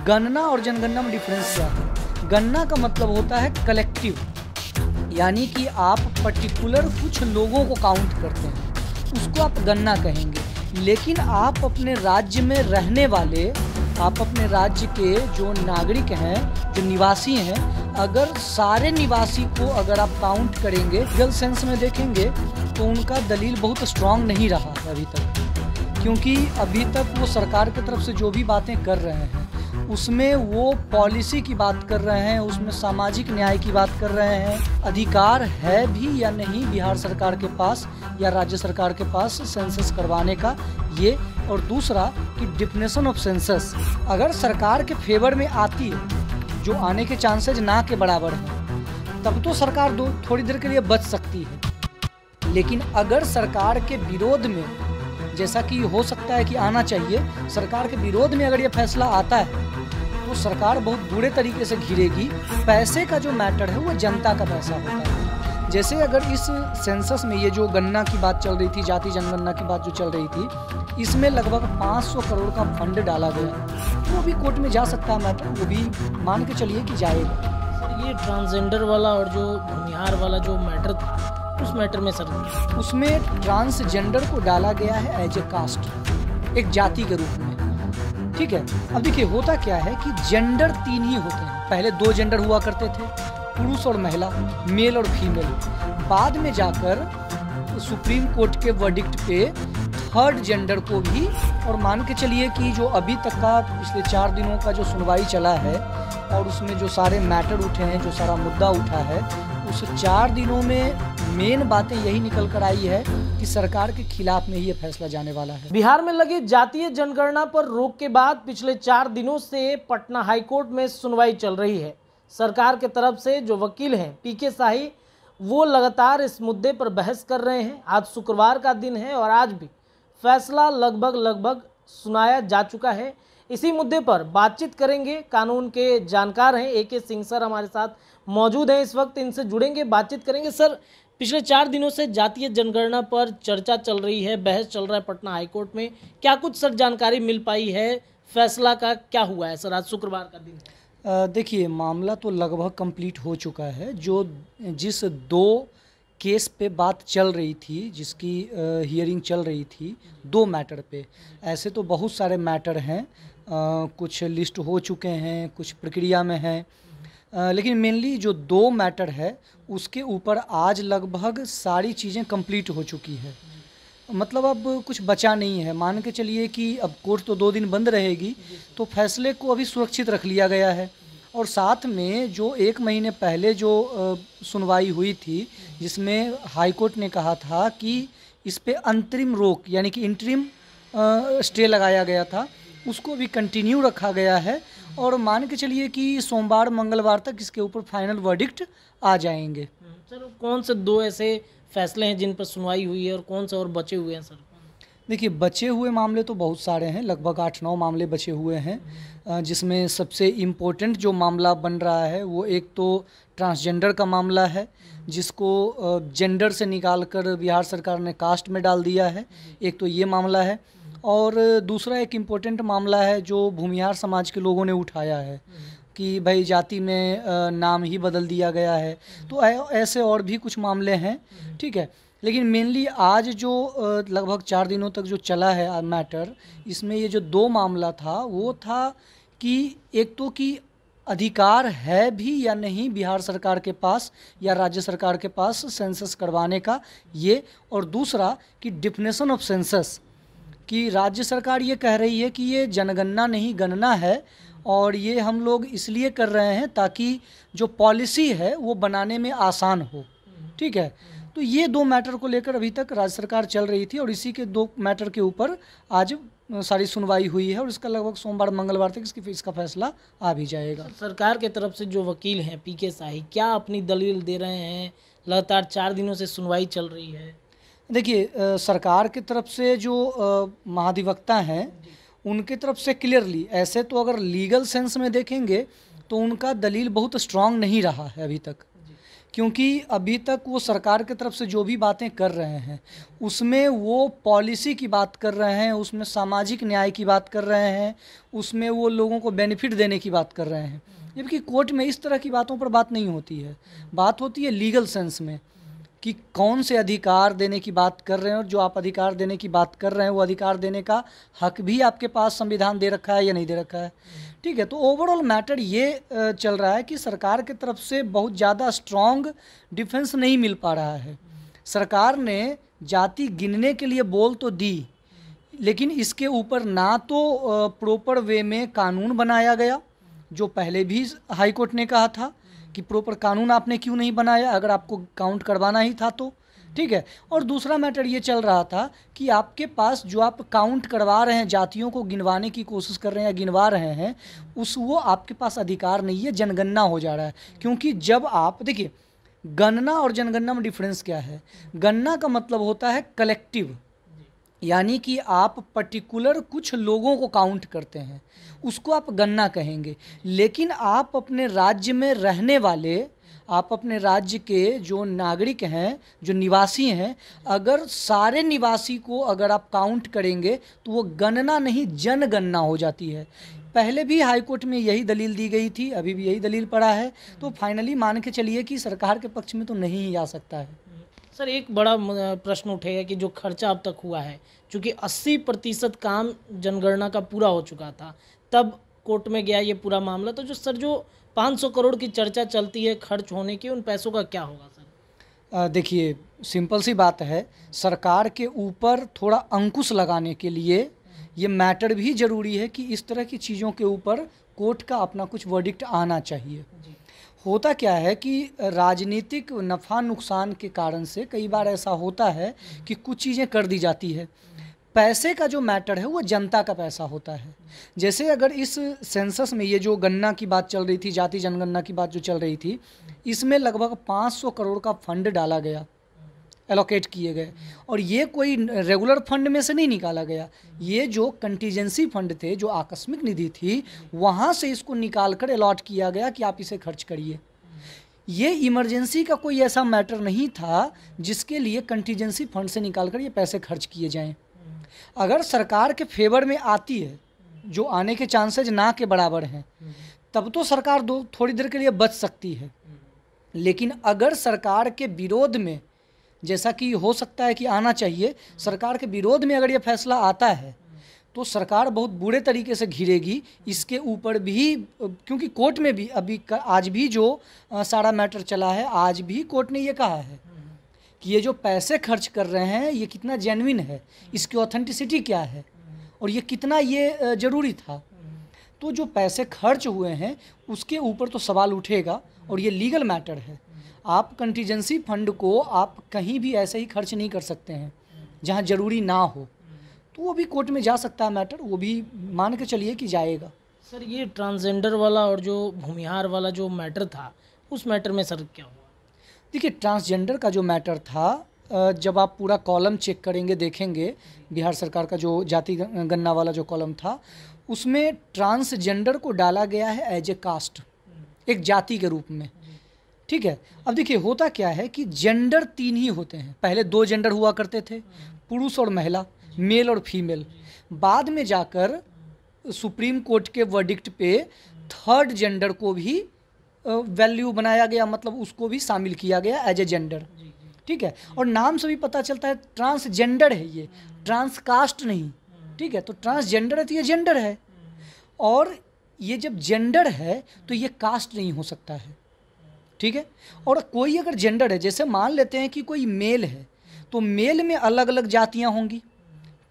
गणना और जनगणना में डिफरेंस क्या है? गणना का मतलब होता है कलेक्टिव, यानी कि आप पर्टिकुलर कुछ लोगों को काउंट करते हैं, उसको आप गणना कहेंगे। लेकिन आप अपने राज्य में रहने वाले, आप अपने राज्य के जो नागरिक हैं, जो निवासी हैं, अगर सारे निवासी को अगर आप काउंट करेंगे, लीगल सेंस में देखेंगे तो उनका दलील बहुत स्ट्रांग नहीं रहा है अभी तक, क्योंकि अभी तक वो सरकार की तरफ से जो भी बातें कर रहे हैं उसमें वो पॉलिसी की बात कर रहे हैं, उसमें सामाजिक न्याय की बात कर रहे हैं। अधिकार है भी या नहीं बिहार सरकार के पास या राज्य सरकार के पास सेंसस करवाने का, ये। और दूसरा कि डिफिनेशन ऑफ सेंसस अगर सरकार के फेवर में आती है, जो आने के चांसेज ना के बराबर हैं, तब तो सरकार थोड़ी देर के लिए बच सकती है। लेकिन अगर सरकार के विरोध में, जैसा कि हो सकता है कि आना चाहिए, सरकार के विरोध में अगर ये फैसला आता है तो सरकार बहुत बुरे तरीके से घिरेगी। पैसे का जो मैटर है वो जनता का पैसा होता है। जैसे अगर इस सेंसस में ये जो गणना की बात चल रही थी, जाति जनगणना की बात जो चल रही थी, इसमें लगभग 500 करोड़ का फंड डाला गया, वो भी कोर्ट में जा सकता है मैटर, वो भी मान के चलिए कि जाएगा। ये ट्रांसजेंडर वाला और जो भूमिहार वाला जो मैटर था, उस मैटर में सर उसमें ट्रांसजेंडर को डाला गया है एज ए कास्ट, एक जाति के रूप में, ठीक है। अब देखिए होता क्या है कि जेंडर 3 ही होते हैं। पहले 2 जेंडर हुआ करते थे, पुरुष और महिला, मेल और फीमेल। बाद में जाकर सुप्रीम कोर्ट के वर्डिक्ट पे 3rd जेंडर को भी, और मान के चलिए कि जो अभी तक का पिछले 4 दिनों का जो सुनवाई चला है और उसमें जो सारे मैटर उठे हैं, जो सारा मुद्दा उठा है, उस 4 दिनों में मेन बातें यही निकल कर आई है कि सरकार के खिलाफ में ही ये फैसला जाने वाला है। बिहार में लगी जातीय जनगणना पर रोक के बाद पिछले 4 दिनों से पटना हाईकोर्ट में सुनवाई चल रही है। सरकार के तरफ से जो वकील हैं पीके शाही, वो लगातार इस मुद्दे पर बहस कर रहे हैं। आज शुक्रवार का दिन है और आज भी फैसला लगभग सुनाया जा चुका है। इसी मुद्दे पर बातचीत करेंगे, कानून के जानकार हैं AK सिंह सर हमारे साथ मौजूद हैं इस वक्त, इनसे जुड़ेंगे, बातचीत करेंगे। सर, पिछले 4 दिनों से जातीय जनगणना पर चर्चा चल रही है, बहस चल रहा है पटना हाईकोर्ट में, क्या कुछ सर जानकारी मिल पाई है? फैसला का क्या हुआ है सर? आज शुक्रवार का दिन है। देखिए मामला तो लगभग कंप्लीट हो चुका है। जिस 2 केस पे बात चल रही थी, जिसकी हियरिंग चल रही थी, 2 मैटर पे, ऐसे तो बहुत सारे मैटर हैं, कुछ लिस्ट हो चुके हैं, कुछ प्रक्रिया में हैं, लेकिन मेनली जो 2 मैटर है उसके ऊपर आज लगभग सारी चीज़ें कंप्लीट हो चुकी है। मतलब अब कुछ बचा नहीं है। मान के चलिए कि अब कोर्ट तो 2 दिन बंद रहेगी, तो फैसले को अभी सुरक्षित रख लिया गया है। और साथ में जो 1 महीने पहले जो सुनवाई हुई थी, जिसमें हाईकोर्ट ने कहा था कि इस पे अंतरिम रोक यानी कि इंटरिम स्टे लगाया गया था, उसको भी कंटिन्यू रखा गया है। और मान के चलिए कि सोमवार मंगलवार तक इसके ऊपर फाइनल वर्डिक्ट आ जाएंगे। सर, कौन से 2 ऐसे फैसले हैं जिन पर सुनवाई हुई है और कौन से और बचे हुए हैं सर? देखिए बचे हुए मामले तो बहुत सारे हैं, लगभग 8-9 मामले बचे हुए हैं, जिसमें सबसे इम्पोर्टेंट जो मामला बन रहा है वो एक तो ट्रांसजेंडर का मामला है, जिसको जेंडर से निकालकर बिहार सरकार ने कास्ट में डाल दिया है। एक तो ये मामला है, और दूसरा एक इम्पोर्टेंट मामला है जो भूमिहार समाज के लोगों ने उठाया है कि भाई जाति में नाम ही बदल दिया गया है। तो ऐसे और भी कुछ मामले हैं, ठीक है। लेकिन मेनली आज जो लगभग 4 दिनों तक जो चला है मैटर, इसमें ये जो 2 मामला था वो था कि एक तो कि अधिकार है भी या नहीं बिहार सरकार के पास या राज्य सरकार के पास सेंसस करवाने का, ये। और दूसरा कि डिफिनेशन ऑफ सेंसस, कि राज्य सरकार ये कह रही है कि ये जनगणना नहीं गणना है, और ये हम लोग इसलिए कर रहे हैं ताकि जो पॉलिसी है वो बनाने में आसान हो, ठीक है। तो ये 2 मैटर को लेकर अभी तक राज्य सरकार चल रही थी, और इसी के 2 मैटर के ऊपर आज सारी सुनवाई हुई है, और इसका लगभग सोमवार मंगलवार तक इसका फैसला आ भी जाएगा। सरकार के तरफ से जो वकील हैं पीके शाही, क्या अपनी दलील दे रहे हैं? लगातार 4 दिनों से सुनवाई चल रही है। देखिए सरकार की तरफ से जो महाधिवक्ता हैं उनकी तरफ से क्लियरली, ऐसे तो अगर लीगल सेंस में देखेंगे तो उनका दलील बहुत स्ट्रांग नहीं रहा है अभी तक, क्योंकि अभी तक वो सरकार की तरफ से जो भी बातें कर रहे हैं उसमें वो पॉलिसी की बात कर रहे हैं, उसमें सामाजिक न्याय की बात कर रहे हैं, उसमें वो लोगों को बेनिफिट देने की बात कर रहे हैं। जबकि कोर्ट में इस तरह की बातों पर बात नहीं होती है, बात होती है लीगल सेंस में कि कौन से अधिकार देने की बात कर रहे हैं, और जो आप अधिकार देने की बात कर रहे हैं वो अधिकार देने का हक भी आपके पास संविधान दे रखा है या नहीं दे रखा है। ठीक है, तो ओवरऑल मैटर ये चल रहा है कि सरकार की तरफ से बहुत ज़्यादा स्ट्रॉन्ग डिफेंस नहीं मिल पा रहा है। सरकार ने जाति गिनने के लिए बोल तो दी, लेकिन इसके ऊपर ना तो प्रॉपर वे में कानून बनाया गया, जो पहले भी हाई कोर्ट ने कहा था कि प्रॉपर कानून आपने क्यों नहीं बनाया अगर आपको काउंट करवाना ही था तो। ठीक है, और दूसरा मैटर ये चल रहा था कि आपके पास जो आप काउंट करवा रहे हैं, जातियों को गिनवाने की कोशिश कर रहे हैं या गिनवा रहे हैं, वो आपके पास अधिकार नहीं है, जनगणना हो जा रहा है। क्योंकि जब आप देखिए, गणना और जनगणना में डिफरेंस क्या है। गणना का मतलब होता है कलेक्टिव, यानी कि आप पर्टिकुलर कुछ लोगों को काउंट करते हैं, उसको आप गणना कहेंगे। लेकिन आप अपने राज्य में रहने वाले, आप अपने राज्य के जो नागरिक हैं, जो निवासी हैं, अगर सारे निवासी को अगर आप काउंट करेंगे तो वो गणना नहीं जनगणना हो जाती है। पहले भी हाई कोर्ट में यही दलील दी गई थी, अभी भी यही दलील पड़ा है, तो फाइनली मान के चलिए कि सरकार के पक्ष में तो नहीं ही आ सकता है। सर, एक बड़ा प्रश्न उठेगा कि जो खर्चा अब तक हुआ है, चूँकि 80% काम जनगणना का पूरा हो चुका था, तब कोर्ट में गया ये पूरा मामला, तो जो 500 करोड़ की चर्चा चलती है खर्च होने की, उन पैसों का क्या होगा सर? देखिए, सिंपल सी बात है, सरकार के ऊपर थोड़ा अंकुश लगाने के लिए ये मैटर भी ज़रूरी है कि इस तरह की चीज़ों के ऊपर कोर्ट का अपना कुछ वर्डिक्ट आना चाहिए। होता क्या है कि राजनीतिक नफ़ा नुकसान के कारण से कई बार ऐसा होता है कि कुछ चीज़ें कर दी जाती है। पैसे का जो मैटर है वो जनता का पैसा होता है। जैसे अगर इस सेंसस में ये जो गणना की बात चल रही थी, जाति जनगणना की बात जो चल रही थी, इसमें लगभग 500 करोड़ का फंड डाला गया, एलोकेट किए गए, और ये कोई रेगुलर फंड में से नहीं निकाला गया। ये जो कंटीजेंसी फंड थे, जो आकस्मिक निधि थी, वहाँ से इसको निकाल कर अलॉट किया गया कि आप इसे खर्च करिए। ये इमरजेंसी का कोई ऐसा मैटर नहीं था जिसके लिए कंटीजेंसी फंड से निकाल कर ये पैसे खर्च किए जाएं। अगर सरकार के फेवर में आती है, जो आने के चांसेज ना के बराबर हैं, तब तो सरकार थोड़ी देर के लिए बच सकती है। लेकिन अगर सरकार के विरोध में, जैसा कि हो सकता है कि आना चाहिए, सरकार के विरोध में अगर ये फैसला आता है तो सरकार बहुत बुरे तरीके से घिरेगी। इसके ऊपर भी, क्योंकि कोर्ट में भी अभी आज भी जो सारा मैटर चला है, आज भी कोर्ट ने ये कहा है कि ये जो पैसे खर्च कर रहे हैं ये कितना जेन्युइन है, इसकी ऑथेंटिसिटी क्या है, और ये कितना ये ज़रूरी था। तो जो पैसे खर्च हुए हैं उसके ऊपर तो सवाल उठेगा, और ये लीगल मैटर है। आप कंटीजेंसी फंड को आप कहीं भी ऐसे ही खर्च नहीं कर सकते हैं जहाँ ज़रूरी ना हो, तो वो भी कोर्ट में जा सकता है मैटर, वो भी मान के चलिए कि जाएगा। सर, ये ट्रांसजेंडर वाला और जो भूमिहार वाला जो मैटर था, उस मैटर में सर क्या हुआ? देखिए, ट्रांसजेंडर का जो मैटर था, जब आप पूरा कॉलम चेक करेंगे, देखेंगे बिहार सरकार का जो जाति गणना वाला जो कॉलम था, उसमें ट्रांसजेंडर को डाला गया है एज ए कास्ट, एक जाति के रूप में। ठीक है, अब देखिए होता क्या है कि जेंडर 3 ही होते हैं। पहले 2 जेंडर हुआ करते थे, पुरुष और महिला, मेल और फीमेल। बाद में जाकर सुप्रीम कोर्ट के वर्डिक्ट पे 3rd जेंडर को भी वैल्यू बनाया गया, मतलब उसको भी शामिल किया गया एज ए जेंडर। ठीक है, और नाम से भी पता चलता है ट्रांसजेंडर है, ये ट्रांसकास्ट नहीं। ठीक है, तो ट्रांसजेंडर है तो ये जेंडर है, और ये जब जेंडर है तो ये कास्ट नहीं हो सकता है। ठीक है, और कोई अगर जेंडर है, जैसे मान लेते हैं कि कोई मेल है, तो मेल में अलग अलग जातियां होंगी,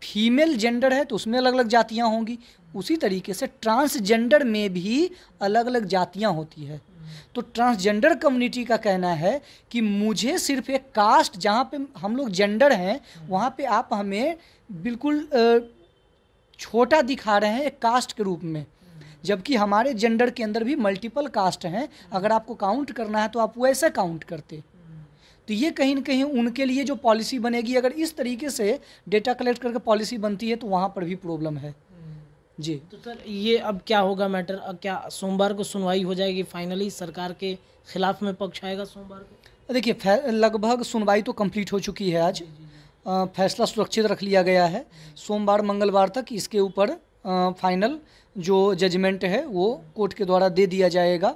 फीमेल जेंडर है तो उसमें अलग अलग जातियां होंगी। उसी तरीके से ट्रांसजेंडर में भी अलग अलग जातियां होती है। तो ट्रांसजेंडर कम्युनिटी का कहना है कि मुझे सिर्फ एक कास्ट, जहाँ पे हम लोग जेंडर हैं वहाँ पे आप हमें बिल्कुल छोटा दिखा रहे हैं एक कास्ट के रूप में, जबकि हमारे जेंडर के अंदर भी मल्टीपल कास्ट हैं। अगर आपको काउंट करना है तो आप वैसे काउंट करते। तो ये कहीं ना कहीं उनके लिए जो पॉलिसी बनेगी, अगर इस तरीके से डेटा कलेक्ट करके पॉलिसी बनती है तो वहाँ पर भी प्रॉब्लम है जी। तो सर, ये अब क्या होगा मैटर? क्या सोमवार को सुनवाई हो जाएगी फाइनली? सरकार के खिलाफ में पक्ष आएगा सोमवार को? देखिए लगभग सुनवाई तो कंप्लीट हो चुकी है आज। फैसला सुरक्षित रख लिया गया है। सोमवार मंगलवार तक इसके ऊपर फाइनल जो जजमेंट है वो कोर्ट के द्वारा दे दिया जाएगा।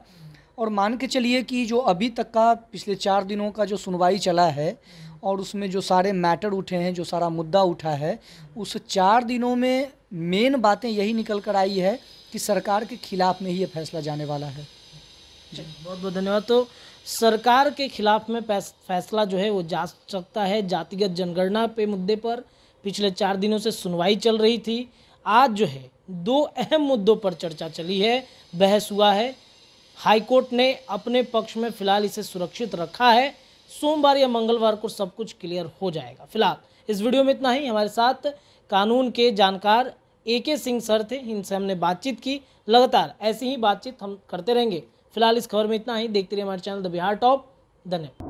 और मान के चलिए कि जो अभी तक का पिछले 4 दिनों का जो सुनवाई चला है और उसमें जो सारे मैटर उठे हैं, जो सारा मुद्दा उठा है, उस 4 दिनों में मेन बातें यही निकल कर आई है कि सरकार के खिलाफ में ही ये फैसला जाने वाला है। बहुत बहुत धन्यवाद। तो सरकार के खिलाफ में फैसला जो है वो जा सकता है। जातिगत जनगणना पे मुद्दे पर पिछले 4 दिनों से सुनवाई चल रही थी। आज जो है 2 अहम मुद्दों पर चर्चा चली है, बहस हुआ है। हाईकोर्ट ने अपने पक्ष में फिलहाल इसे सुरक्षित रखा है। सोमवार या मंगलवार को सब कुछ क्लियर हो जाएगा। फिलहाल इस वीडियो में इतना ही। हमारे साथ कानून के जानकार AK सिंह सर थे, इनसे हमने बातचीत की। लगातार ऐसी ही बातचीत हम करते रहेंगे। फिलहाल इस खबर में इतना ही। देखते रहिए हमारे चैनल द बिहार टॉप। धन्यवाद।